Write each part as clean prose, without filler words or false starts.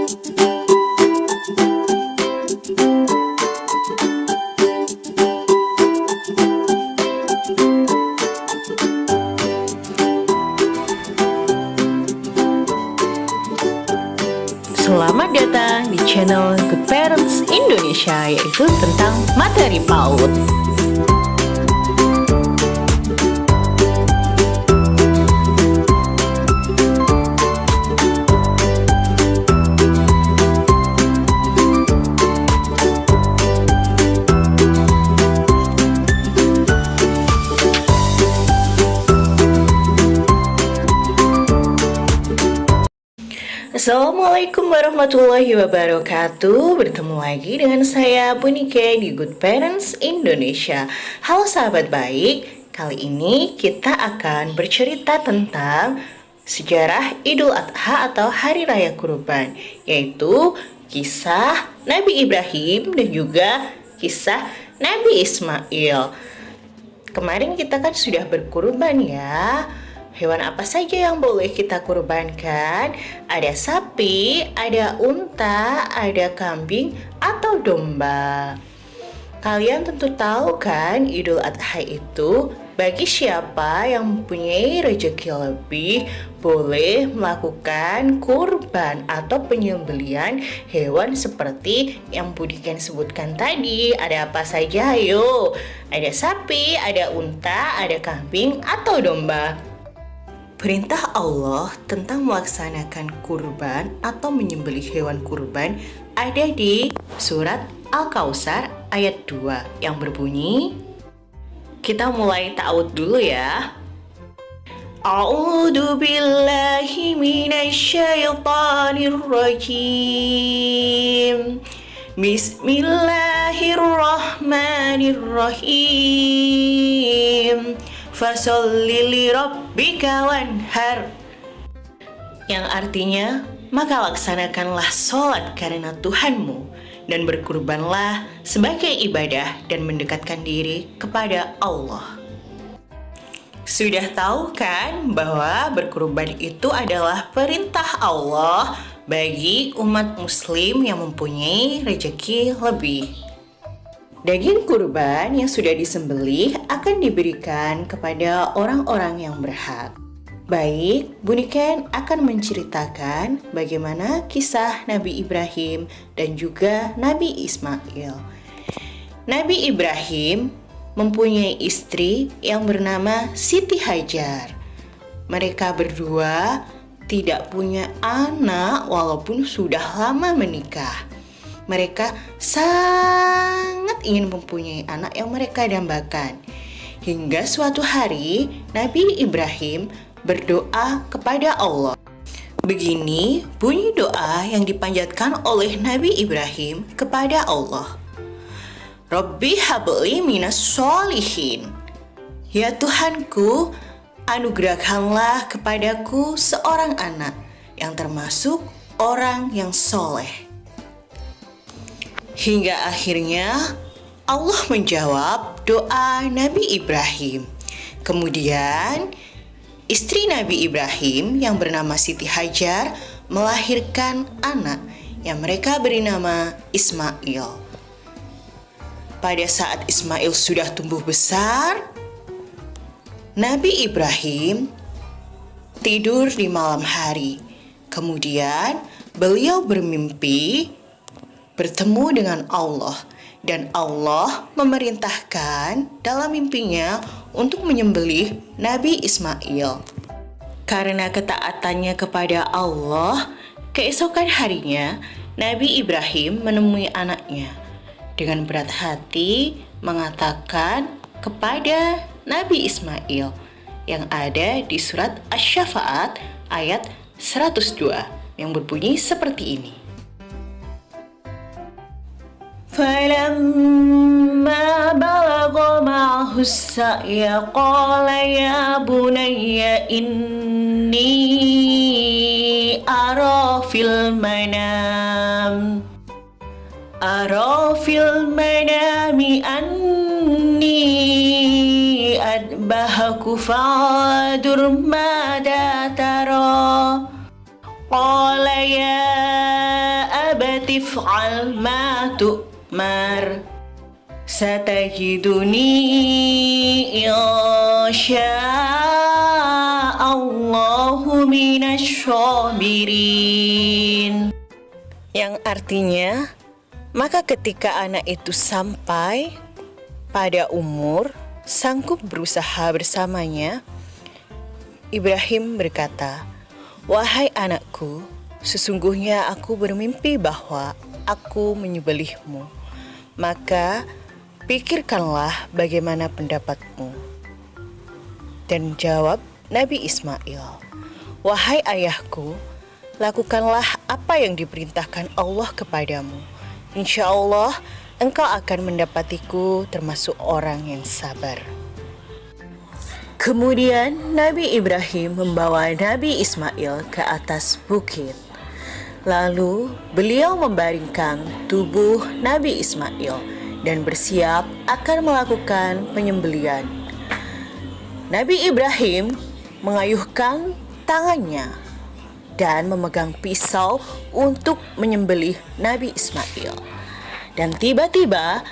Selamat datang di channel Good Parents Indonesia, yaitu tentang materi PAUD. Assalamualaikum warahmatullahi wabarakatuh. Bertemu lagi dengan saya Bunike di Good Parents Indonesia. Halo sahabat baik, kali ini kita akan bercerita tentang sejarah Idul Adha atau Hari Raya Kurban, yaitu kisah Nabi Ibrahim dan juga kisah Nabi Ismail. Kemarin kita kan sudah berkurban ya. Hewan apa saja yang boleh kita kurbankan? Ada sapi, ada unta, ada kambing, atau domba. Kalian tentu tahu kan, Idul Adha itu bagi siapa yang mempunyai rezeki lebih boleh melakukan kurban atau penyembelihan hewan seperti yang Budiken sebutkan tadi. Ada apa saja? Ayo, ada sapi, ada unta, ada kambing, atau domba. Perintah Allah tentang melaksanakan kurban atau menyembelih hewan kurban ada di surat Al-Kautsar ayat 2 yang berbunyi, kita mulai ta'awud dulu ya. A'udzu billahi minasyaitonir rajim. Bismillahirrahmanirrahim. Fasholli lirabbika wanhar, yang artinya maka laksanakanlah sholat karena Tuhanmu dan berkurbanlah sebagai ibadah dan mendekatkan diri kepada Allah. Sudah tahu kan bahwa berkurban itu adalah perintah Allah bagi umat muslim yang mempunyai rezeki lebih. Daging kurban yang sudah disembelih akan diberikan kepada orang-orang yang berhak. Baik, Buniken akan menceritakan bagaimana kisah Nabi Ibrahim dan juga Nabi Ismail. Nabi Ibrahim mempunyai istri yang bernama Siti Hajar. Mereka berdua tidak punya anak walaupun sudah lama menikah. Mereka sangat ingin mempunyai anak yang mereka dambakan. Hingga suatu hari, Nabi Ibrahim berdoa kepada Allah. Begini bunyi doa yang dipanjatkan oleh Nabi Ibrahim kepada Allah. Rabbi habli minas sholihin. Ya Tuhanku, anugerahkanlah kepadaku seorang anak yang termasuk orang yang soleh. Hingga akhirnya Allah menjawab doa Nabi Ibrahim. Kemudian istri Nabi Ibrahim yang bernama Siti Hajar melahirkan anak yang mereka beri nama Ismail. Pada saat Ismail sudah tumbuh besar, Nabi Ibrahim tidur di malam hari. Kemudian beliau bermimpi bertemu dengan Allah, dan Allah memerintahkan dalam mimpinya untuk menyembelih Nabi Ismail. Karena ketaatannya kepada Allah, keesokan harinya Nabi Ibrahim menemui anaknya. Dengan berat hati mengatakan kepada Nabi Ismail yang ada di surat Asy-Syafa'at ayat 102 yang berbunyi seperti ini. فَلَمَّا بَلَغَ مَعَهُ السَّعْيَ قَالَ يَا بُنَيَّ إِنِّي أَرَى فِي الْمَنَامِ أَنِّي أَذْبَحُكَ فَانظُرْ مَاذَا تَرَى قَالَ يَا tif'al ma tu'mar. Satajiduni insya'allahu minasyabirin. Yang artinya, maka ketika anak itu sampai pada umur sanggup berusaha bersamanya, Ibrahim berkata, "Wahai anakku, sesungguhnya aku bermimpi bahwa aku menyembelihmu. Maka pikirkanlah bagaimana pendapatmu." Dan jawab Nabi Ismail, "Wahai ayahku, lakukanlah apa yang diperintahkan Allah kepadamu. Insya Allah engkau akan mendapatiku termasuk orang yang sabar." Kemudian Nabi Ibrahim membawa Nabi Ismail ke atas bukit. Lalu beliau membaringkan tubuh Nabi Ismail dan bersiap akan melakukan penyembelihan. Nabi Ibrahim mengayuhkan tangannya dan memegang pisau untuk menyembelih Nabi Ismail. Dan tiba-tiba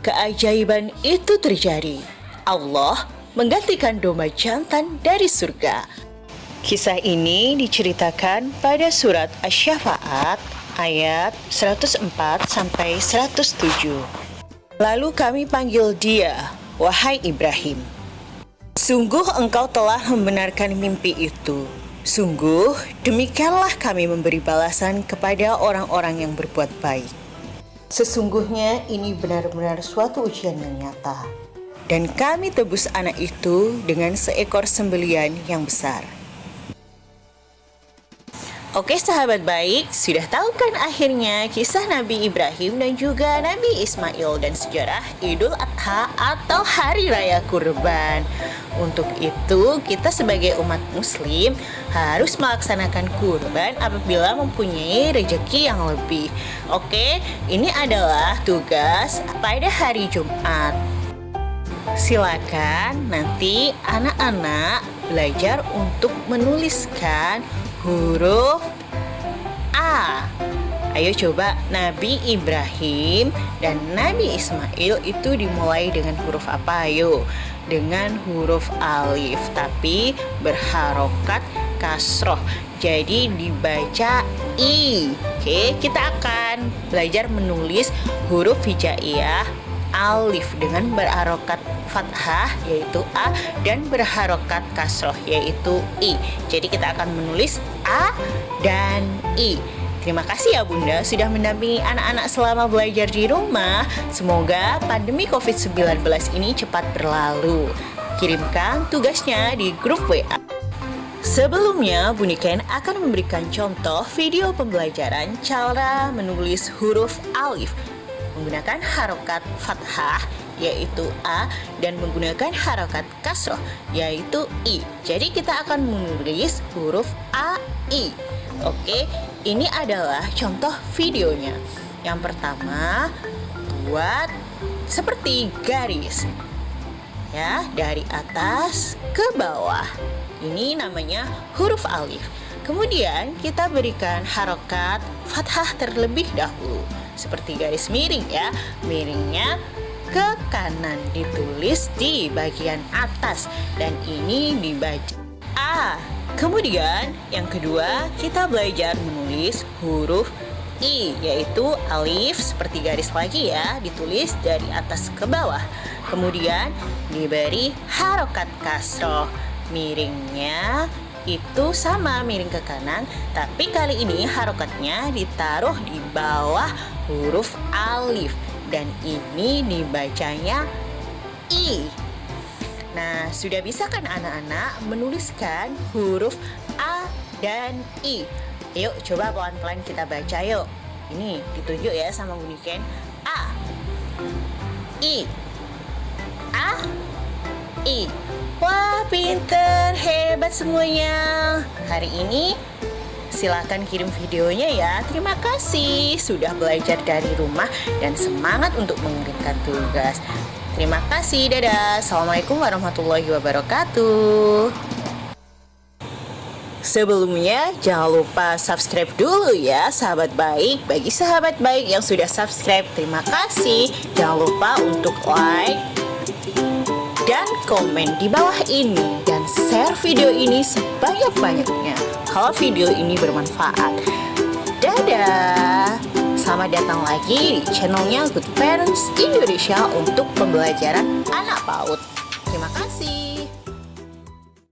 keajaiban itu terjadi. Allah menggantikan domba jantan dari surga. Kisah ini diceritakan pada surat Asy-Syafa'at ayat 104 sampai 107. Lalu kami panggil dia, "Wahai Ibrahim, sungguh engkau telah membenarkan mimpi itu. Sungguh demikianlah kami memberi balasan kepada orang-orang yang berbuat baik. Sesungguhnya ini benar-benar suatu ujian yang nyata. Dan kami tebus anak itu dengan seekor sembelian yang besar." Oke sahabat baik, sudah tahu kan akhirnya kisah Nabi Ibrahim dan juga Nabi Ismail dan sejarah Idul Adha atau Hari Raya Kurban. Untuk itu kita sebagai umat muslim harus melaksanakan kurban apabila mempunyai rezeki yang lebih. Oke, ini adalah tugas pada hari Jumat. Silakan nanti anak-anak belajar untuk menuliskan huruf A. Ayo coba, Nabi Ibrahim dan Nabi Ismail itu dimulai dengan huruf apa? Ayo, dengan huruf alif tapi berharokat kasroh. Jadi dibaca I. Oke, kita akan belajar menulis huruf hijaiyah alif dengan berharokat fathah yaitu A dan berharokat kasroh yaitu I. Jadi kita akan menulis A dan I. Terima kasih ya Bunda sudah mendampingi anak-anak selama belajar di rumah. Semoga pandemi COVID-19 ini cepat berlalu. Kirimkan tugasnya di grup WA. Sebelumnya, Bunda Ken akan memberikan contoh video pembelajaran cara menulis huruf alif menggunakan harokat fathah yaitu A dan menggunakan harokat kasroh yaitu I. Jadi kita akan menulis huruf A, I. Oke, ini adalah contoh videonya. Yang pertama, buat seperti garis ya, dari atas ke bawah. Ini namanya huruf alif. Kemudian kita berikan harokat fathah terlebih dahulu seperti garis miring ya. Miringnya ke kanan ditulis di bagian atas dan ini dibaca A. Kemudian yang kedua kita belajar menulis huruf I yaitu alif seperti garis lagi ya, ditulis dari atas ke bawah. Kemudian diberi harokat kasroh. Miringnya itu sama, miring ke kanan, tapi kali ini harokatnya ditaruh di bawah huruf alif dan ini dibacanya I. Nah, sudah bisa kan anak-anak menuliskan huruf A dan I? Yuk coba pelan-pelan kita baca yuk. Ini ditunjuk ya sama Bunda Ken. A, I, A, I. Wah, pinter, hebat semuanya. Hari ini silakan kirim videonya ya. Terima kasih sudah belajar dari rumah dan semangat untuk mengirimkan tugas. Terima kasih, dadah. Assalamualaikum warahmatullahi wabarakatuh. Sebelumnya jangan lupa subscribe dulu ya sahabat baik. Bagi sahabat baik yang sudah subscribe, terima kasih. Jangan lupa untuk like dan komen di bawah ini, dan share video ini sebanyak-banyaknya kalau video ini bermanfaat. Dadah, selamat datang lagi di channelnya Good Parents Indonesia untuk pembelajaran anak PAUD. Terima kasih.